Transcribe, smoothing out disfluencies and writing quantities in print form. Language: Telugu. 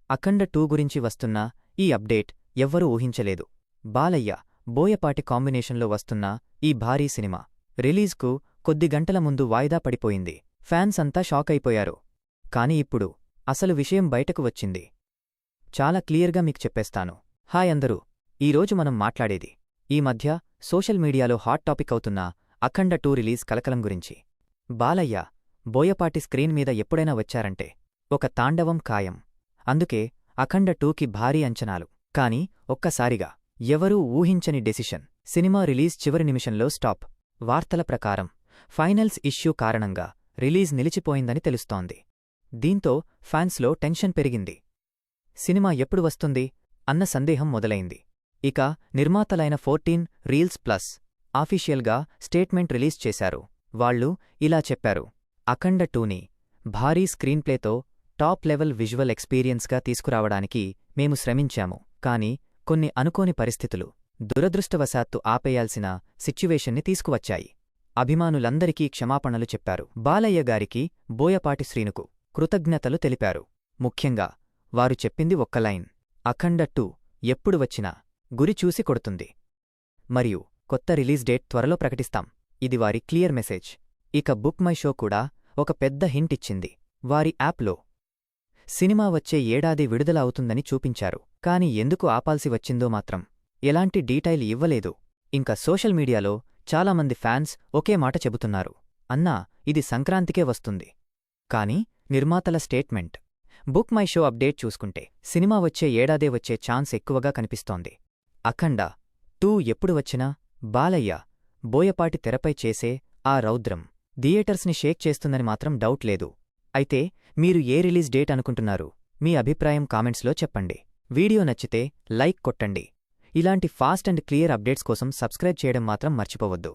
అఖండ 2 గురించి వస్తున్న ఈ అప్డేట్ ఎవ్వరూ ఊహించలేదు. బాలయ్య, బోయపాటి కాంబినేషన్లో వస్తున్న ఈ భారీ సినిమా రిలీజ్కు కొద్ది గంటల ముందు వాయిదా పడిపోయింది. ఫ్యాన్స్ అంతా షాకైపోయారు. కాని ఇప్పుడు అసలు విషయం బయటకు వచ్చింది. చాలా క్లియర్గా మీకు చెప్పేస్తాను. హాయ్ అందరూ, ఈరోజు మనం మాట్లాడేది ఈ మధ్య సోషల్ మీడియాలో హాట్ టాపిక్ అవుతున్న అఖండ 2 రిలీజ్ కలకలం గురించి. బాలయ్య, బోయపాటి స్క్రీన్ మీద ఎప్పుడైనా వచ్చారంటే ఒక తాండవం ఖాయం. అందుకే అఖండ 2కి భారీ అంచనాలు. కాని ఒక్కసారిగా ఎవరూ ఊహించని డెసిషన్. సినిమా రిలీజ్ చివరి నిమిషంలో స్టాప్. వార్తల ప్రకారం ఫైనల్స్ ఇష్యూ కారణంగా రిలీజ్ నిలిచిపోయిందని తెలుస్తోంది. దీంతో ఫ్యాన్స్లో టెన్షన్ పెరిగింది. సినిమా ఎప్పుడు వస్తుంది అన్న సందేహం మొదలైంది. ఇక నిర్మాతలైన 14 రీల్స్ ప్లస్ ఆఫీషియల్గా స్టేట్మెంట్ రిలీజ్ చేశారు. వాళ్లు ఇలా చెప్పారు: అఖండ 2ని భారీ స్క్రీన్ప్లేతో టాప్ లెవెల్ విజువల్ ఎక్స్పీరియన్స్గా తీసుకురావడానికి మేము శ్రమించాము. కాని కొన్ని అనుకోని పరిస్థితులు దురదృష్టవశాత్తు ఆపేయాల్సిన సిచ్యువేషన్ని తీసుకువచ్చాయి. అభిమానులందరికీ క్షమాపణలు చెప్పారు. బాలయ్య గారికి, బోయపాటి శ్రీనుకు కృతజ్ఞతలు తెలిపారు. ముఖ్యంగా వారు చెప్పింది ఒక్క లైన్: అఖండ 2 ఎప్పుడు వచ్చినా గురి చూసి కొడుతుంది. మరియు కొత్త రిలీజ్ డేట్ త్వరలో ప్రకటిస్తాం. ఇది వారి క్లియర్ మెసేజ్. ఇక బుక్ మై షో కూడా ఒక పెద్ద హింట్ ఇచ్చింది. వారి యాప్లో సినిమా వచ్చే ఏడాది విడుదల అవుతుందని చూపించారు. కాని ఎందుకు ఆపాల్సి వచ్చిందో మాత్రం ఎలాంటి డీటైల్ ఇవ్వలేదు. ఇంకా సోషల్ మీడియాలో చాలామంది ఫ్యాన్స్ ఒకే మాట చెబుతున్నారు: అన్నా, ఇది సంక్రాంతికే వస్తుంది. కాని నిర్మాతల statement, book my show update చూసుకుంటే సినిమా వచ్చే ఏడాదే వచ్చే ఛాన్స్ ఎక్కువగా కనిపిస్తోంది. అఖండ 2 ఎప్పుడు వచ్చినా బాలయ్య, బోయపాటి తెరపై చేసే ఆ రౌద్రం థియేటర్స్ని షేక్ చేస్తుందని మాత్రం డౌట్ లేదు. అయితే మీరు ఏ రిలీజ్ డేట్ అనుకుంటున్నారు? మీ అభిప్రాయం కామెంట్స్లో చెప్పండి. వీడియో నచ్చితే లైక్ కొట్టండి. ఇలాంటి ఫాస్ట్ అండ్ క్లియర్ అప్డేట్స్ కోసం సబ్స్క్రైబ్ చేయడం మాత్రం మర్చిపోవద్దు.